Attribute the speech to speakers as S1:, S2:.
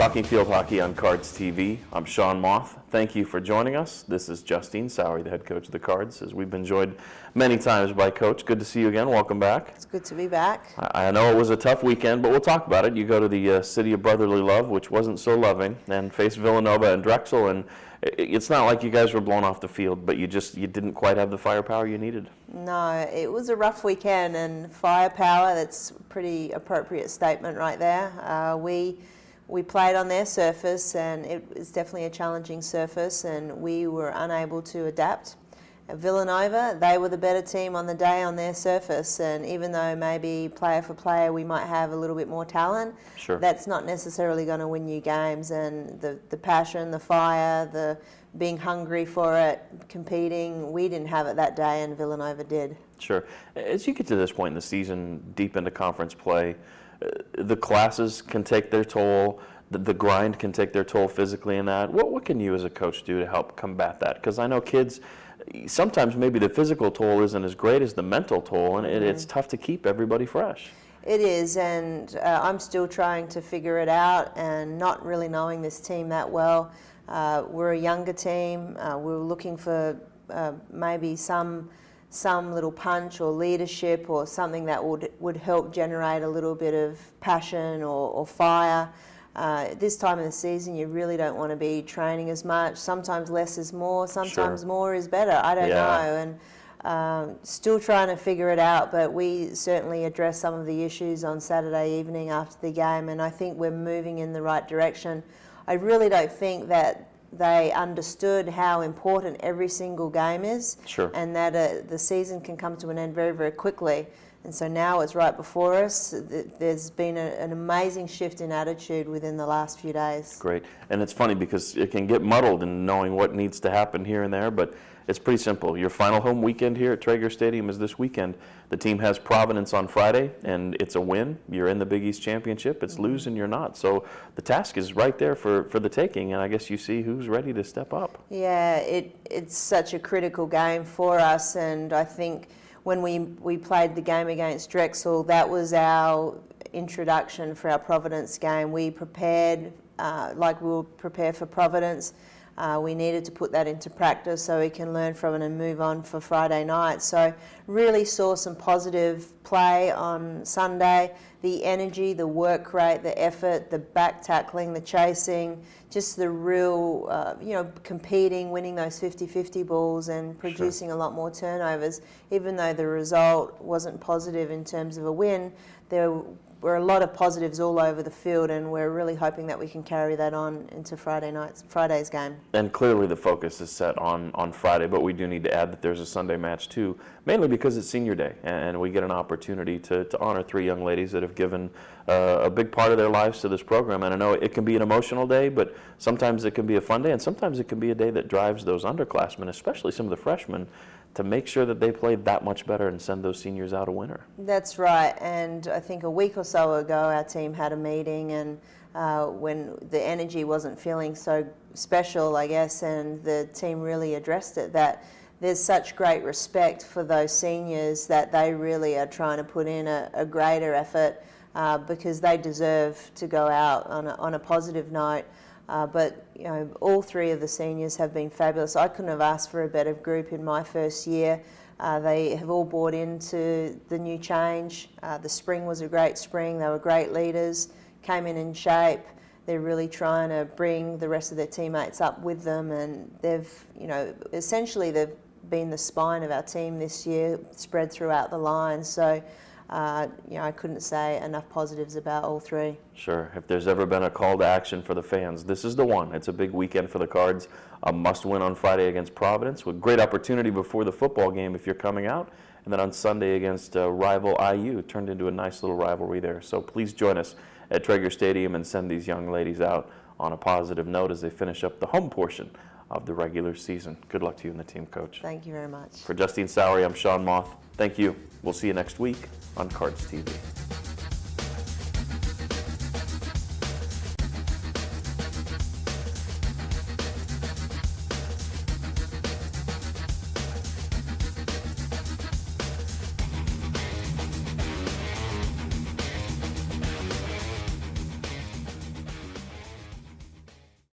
S1: Talking Field Hockey on Cards TV. I'm Sean Moth. Thank you for joining us. This is Justine Sowery, the head coach of the Cards, as we've been joined many times by Coach. Good to see you again. Welcome back.
S2: It's good to be back.
S1: I know it was a tough weekend, but we'll talk about it. You go to the city of brotherly love, which wasn't so loving, and face Villanova and Drexel, and it's not like you guys were blown off the field, but you didn't quite have the firepower you needed.
S2: No, it was a rough weekend, and firepower, that's a pretty appropriate statement right there. We played on their surface, and it was definitely a challenging surface, and we were unable to adapt. At Villanova, they were the better team on the day on their surface, and even though maybe player for player we might have a little bit more talent,
S1: Sure.
S2: That's not necessarily going to win you games. And the passion, the fire, the being hungry for it, competing, we didn't have it that day, and Villanova did.
S1: Sure. As you get to this point in the season, deep into conference play, the classes can take their toll, the grind can take their toll physically in that. What can you as a coach do to help combat that? Because I know kids, sometimes maybe the physical toll isn't as great as the mental toll, and it's tough to keep everybody fresh.
S2: It is, and I'm still trying to figure it out and not really knowing this team that well. We're a younger team. We're looking for maybe some little punch or leadership or something that would help generate a little bit of passion or fire. This time of the season, you really don't want to be training as much. Sometimes less is more, sometimes
S1: Sure.
S2: more is better. I don't know, and still trying to figure it out, but we certainly addressed some of the issues on Saturday evening after the game, and I think we're moving in the right direction. I really don't think that they understood how important every single game is,
S1: Sure.
S2: and that the season can come to an end very, very quickly. And so now it's right before us. There's been an amazing shift in attitude within the last few days.
S1: Great. And it's funny because it can get muddled in knowing what needs to happen here and there, but it's pretty simple. Your final home weekend here at Trager Stadium is this weekend. The team has Providence on Friday, and it's a win. You're in the Big East Championship. It's lose and you're not. So the task is right there for the taking, and I guess you see who's ready to step up.
S2: Yeah, it's such a critical game for us, and I think when we played the game against Drexel, that was our introduction for our Providence game. We prepared like we will prepare for Providence. We needed to put that into practice so we can learn from it and move on for Friday night. So really saw some positive play on Sunday. The energy, the work rate, the effort, the back tackling, the chasing, just the real, competing, winning those 50-50 balls and producing a lot more turnovers. Even though the result wasn't positive in terms of a win, there were a lot of positives all over the field, and we're really hoping that we can carry that on into Friday's game.
S1: And clearly the focus is set on Friday, but we do need to add that there's a Sunday match too, mainly because it's senior day, and we get an opportunity to honor three young ladies that have given a big part of their lives to this program. And I know it can be an emotional day, but sometimes it can be a fun day, and sometimes it can be a day that drives those underclassmen, especially some of the freshmen, to make sure that they play that much better and send those seniors out a winner.
S2: That's right, and I think a week or so ago our team had a meeting, and when the energy wasn't feeling so special, I guess, and the team really addressed it, that there's such great respect for those seniors that they really are trying to put in a greater effort because they deserve to go out on a positive note. But all three of the seniors have been fabulous. I couldn't have asked for a better group in my first year. They have all bought into the new change. The spring was a great spring. They were great leaders, came in shape. They're really trying to bring the rest of their teammates up with them, and they've, essentially they've been the spine of our team this year, spread throughout the line. So I couldn't say enough positives about all three.
S1: Sure. If there's ever been a call to action for the fans, this is the one. It's a big weekend for the Cards. A must-win on Friday against Providence, with great opportunity before the football game if you're coming out, and then on Sunday against rival IU. It turned into a nice little rivalry there. So please join us at Trager Stadium and send these young ladies out on a positive note as they finish up the home portion of the regular season. Good luck to you and the team, Coach.
S2: Thank you very much.
S1: For Justine Sowery, I'm Sean Moth. Thank you. We'll see you next week on Cards TV.